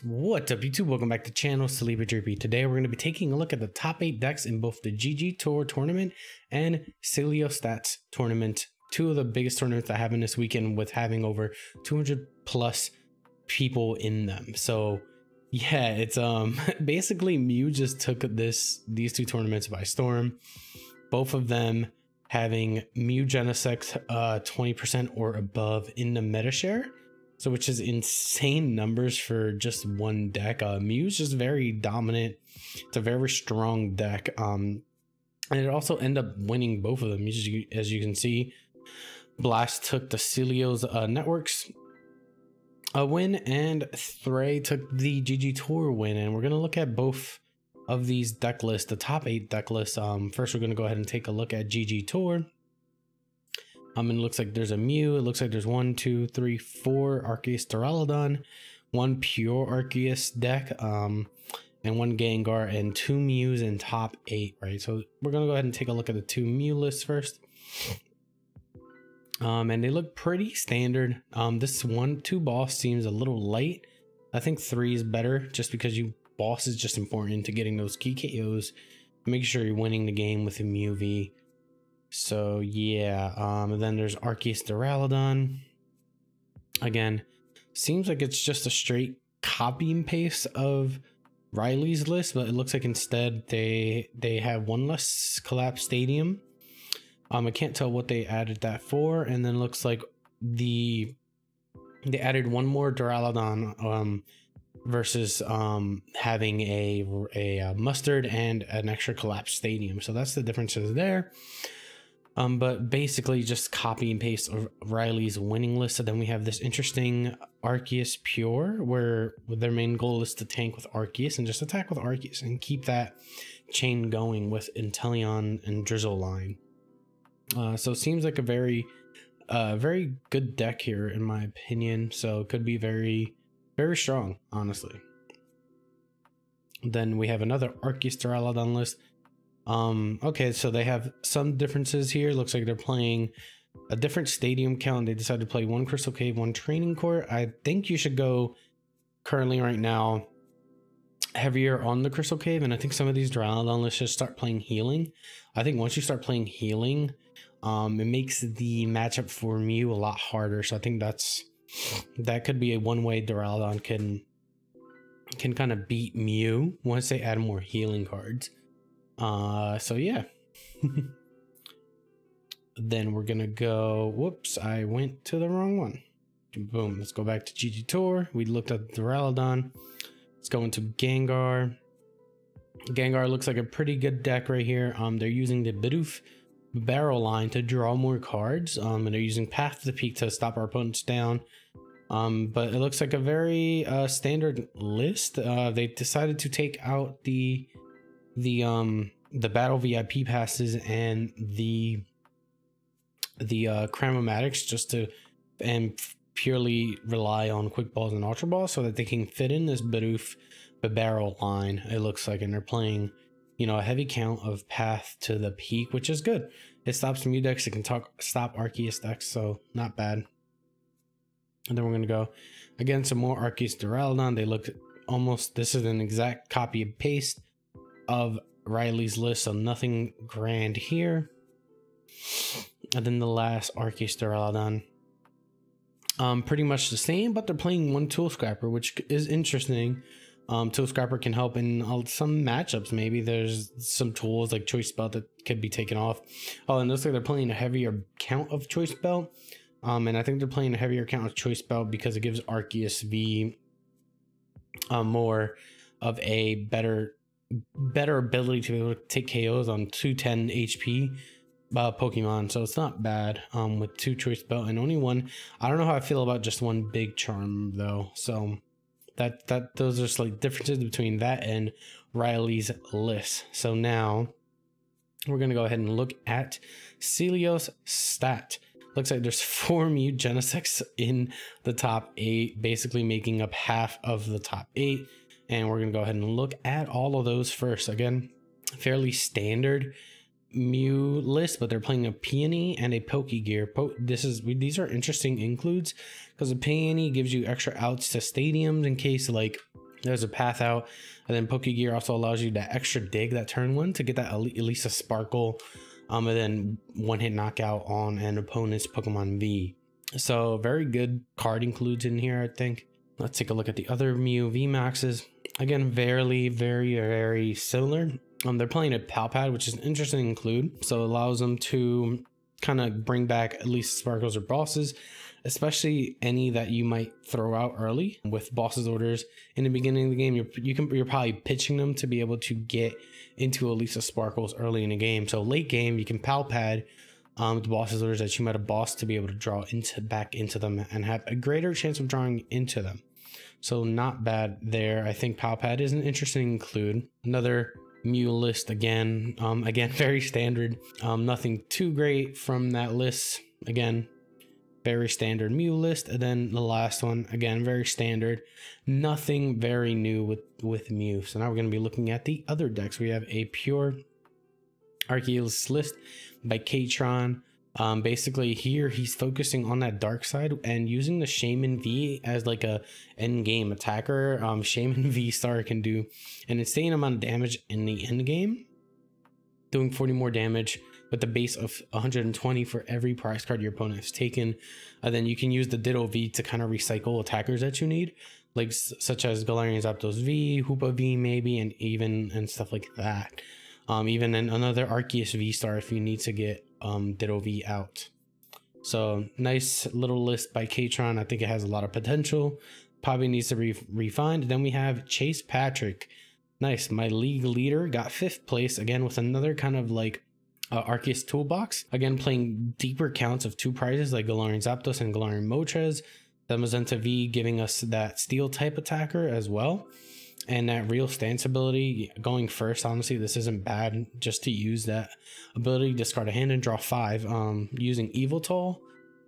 What's up YouTube? Welcome back to the channel, Saliba JP. Today we're going to be taking a look at the top 8 decks in both the GG Tour tournament and Celiostats tournament. Two of the biggest tournaments that happen this weekend with having over 200 plus people in them. So yeah, it's basically Mew just took these two tournaments by storm. Both of them having Mew Genesect 20% or above in the meta share. So which is insane numbers for just one deck. Mew's just very dominant. It's a very strong deck. And it also ended up winning both of them. As you can see, Blast took the Celios Networks win, and Thray took the GG Tour win. And we're going to look at both of these deck lists, the top 8 deck lists. First, we're going to go ahead and take a look at GG Tour. And it looks like there's a Mew. It looks like there's 1, 2, 3, 4 Arceus Duraludon, 1 pure Arceus deck, and 1 Gengar, and 2 Mews in top 8, right? So we're gonna go ahead and take a look at the 2 Mew lists first. And they look pretty standard. This 1-2 boss seems a little light. I think 3 is better, just because boss is just important to getting those key KOs, making sure you're winning the game with a Mew V. So yeah, and then there's Arceus Duraludon. Again, seems like it's just a straight copy and paste of Riley's list, but it looks like instead they have 1 less collapsed stadium. I can't tell what they added that for, and then looks like they added 1 more Duraludon versus having a mustard and an extra collapsed stadium. So that's the differences there. But basically just copy and paste Riley's winning list. So then we have this interesting Arceus Pure, where their main goal is to tank with Arceus and just attack with Arceus and keep that chain going with Inteleon and Drizzle line. So it seems like a very good deck here in my opinion. So it could be very, very strong, honestly. Then we have another Arceus Duraludon list. Okay, so they have some differences here. Looks like they're playing a different stadium count. They decided to play 1 Crystal Cave, 1 Training Court. I think you should go currently right now heavier on the Crystal Cave, and I think some of these Duraludon lists just start playing healing. I think once you start playing healing, it makes the matchup for Mew a lot harder. So I think that could be a one-way Duraludon can kind of beat Mew once they add more healing cards. So yeah. Then we're gonna go, whoops, I went to the wrong one. Boom, let's go back to GG Tour. We looked at Duraludon. Let's go into Gengar. Gengar looks like a pretty good deck right here. They're using the Bidoof barrel line to draw more cards, and they're using Path to the Peak to stop our opponents down. But it looks like a very standard list. They decided to take out the battle VIP passes and the Cramomatics just to purely rely on quick balls and ultra balls so that they can fit in this Bidoof barrel line, it looks like. And they're playing, you know, a heavy count of Path to the Peak, which is good. It stops Mew decks. It can stop Arceus decks, so not bad. And then we're gonna go again some more Arceus Duraludon. They look almost, this is an exact copy and paste of Riley's list, so nothing grand here. And then the last Arceus Duraludon, pretty much the same, but they're playing 1 Tool Scrapper, which is interesting. Tool Scrapper can help in some matchups. Maybe there's some tools like Choice Belt that could be taken off. Oh, and it looks like they're playing a heavier count of Choice Belt, and I think they're playing a heavier count of Choice Belt because it gives Arceus V more of a better ability to be able to take KOs on 210 HP Pokemon. So it's not bad with 2 Choice Belt and only 1. I don't know how I feel about just 1 big charm though. So those are slight differences between that and Riley's list. So now we're gonna go ahead and look at Celiostats. Looks like there's 4 Mew Genesects in the top 8, basically making up half of the top 8. And we're gonna go ahead and look at all of those first. Again, fairly standard Mew list, but they're playing a Peony and a Pokegear. These are interesting includes because a Peony gives you extra outs to stadiums in case like There's a path out, and then Pokegear also allows you that extra dig that turn 1 to get that Elisa Sparkle, and then one-hit knockout on an opponent's Pokemon V. So very good card includes in here, I think. Let's take a look at the other Mew V Maxes. Again, very similar. They're playing a Palpad, which is an interesting include. So it allows them to kind of bring back at least Sparkles or Bosses, especially any that you might throw out early with Bosses orders. In the beginning of the game, you're probably pitching them to be able to get into Elisa Sparkles early in the game. So late game, you can Palpad the Bosses orders that you might have bossed to be able to draw back into them and have a greater chance of drawing into them. So not bad there. I think Palpad is an interesting include. Another Mew list again, very standard. Nothing too great from that list. Again, very standard Mew list. And then the last one, again, very standard. Nothing very new with Mew. So now we're going to be looking at the other decks. We have a pure Arceus list by K-Tron. Basically here he's focusing on that dark side and using the Shaman V as like a end game attacker. Shaman V Star can do an insane amount of damage in the end game, doing 40 more damage with the base of 120 for every prize card your opponent has taken. Then you can use the Ditto V to kind of recycle attackers that you need, like such as Galarian Zapdos V, Hoopa V maybe, and stuff like that. Even another Arceus V Star if you need to get Ditto V out. So nice little list by K-Tron. I think it has a lot of potential. Probably needs to be refined. Then we have Chase Patrick. Nice. My league leader got 5th place again with another kind of like Arceus toolbox. Again, playing deeper counts of 2 prizes like Galarian Zapdos and Galarian Moltres. Zamazenta V giving us that steel type attacker as well. And that real stance ability going first. Honestly, this isn't bad just to use that ability. Discard a hand and draw 5. Using Yveltal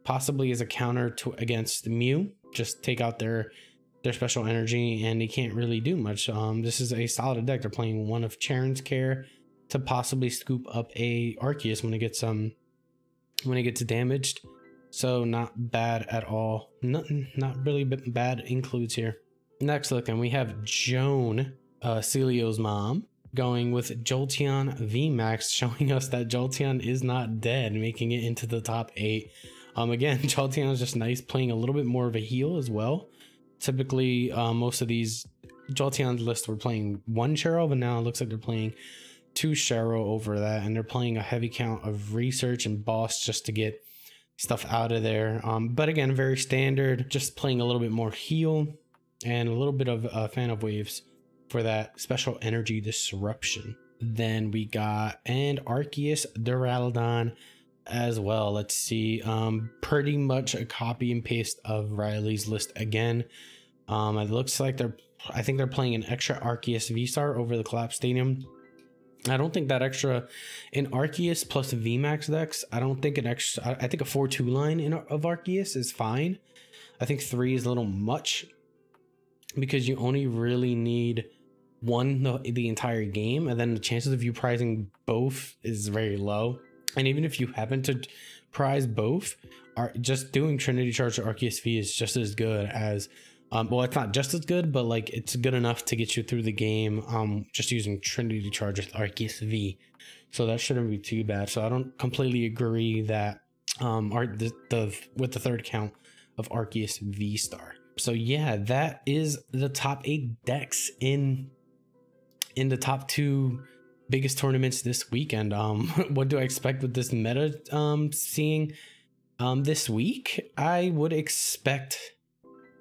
possibly as a counter to against Mew. Just take out their special energy and they can't really do much. This is a solid deck. They're playing one of Charon's Care to possibly scoop up a Arceus when it gets damaged. So not bad at all. Not really bad includes here. Next look, and we have Joan, Celio's mom, going with Jolteon VMAX, showing us that Jolteon is not dead, making it into the top 8. Again, Jolteon is just nice, playing a little bit more of a heal as well. Typically, most of these Jolteon's list were playing 1 Cheryl, but now it looks like they're playing 2 Cheryl over that, and they're playing a heavy count of research and boss just to get stuff out of there. But again, very standard, just playing a little bit more heal and a little bit of fan of waves for that special energy disruption. Then we got Arceus Duraludon as well. Let's see, pretty much a copy and paste of Riley's list again. It looks like I think they're playing an extra Arceus V-Star over the Collapse Stadium. I don't think that extra in Arceus plus VMAX decks, I don't think an extra, I think a 4-2 line of Arceus is fine. I think 3 is a little much, because you only really need 1 the entire game, and then the chances of you prizing both is very low. And even if you happen to prize both, just doing Trinity Charge to Arceus V is just as good as well, it's not just as good, but like it's good enough to get you through the game just using Trinity Charge with Arceus V. So that shouldn't be too bad. So I don't completely agree that with the 3rd count of Arceus V Star. So yeah, that is the top 8 decks in the top 2 biggest tournaments this weekend. What do I expect with this meta seeing this week? I would expect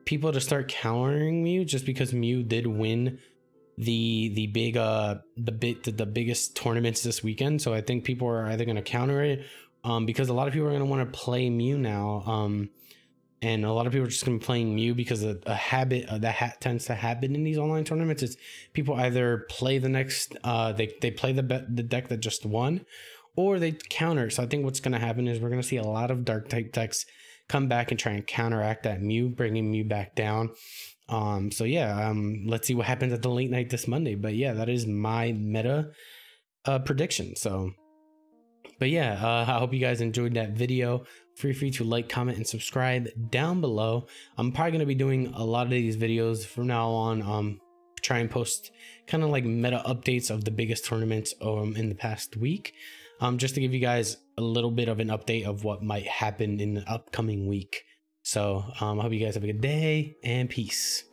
people to start countering Mew, just because Mew did win the biggest tournaments this weekend. So I think people are either going to counter it because a lot of people are going to want to play Mew now. And a lot of people are just going to be playing Mew because of a habit that tends to happen in these online tournaments. It's people either play the next, they play the deck that just won, or they counter. So I think what's going to happen is we're going to see a lot of dark type decks come back and try and counteract that Mew, bringing Mew back down. So yeah, let's see what happens at the late night this Monday. But yeah, that is my meta prediction. So, but yeah, I hope you guys enjoyed that video. Feel free to like, comment, and subscribe down below. I'm probably going to be doing a lot of these videos from now on, try and post kind of like meta updates of the biggest tournaments in the past week, just to give you guys a little bit of an update of what might happen in the upcoming week. So I hope you guys have a good day, and peace.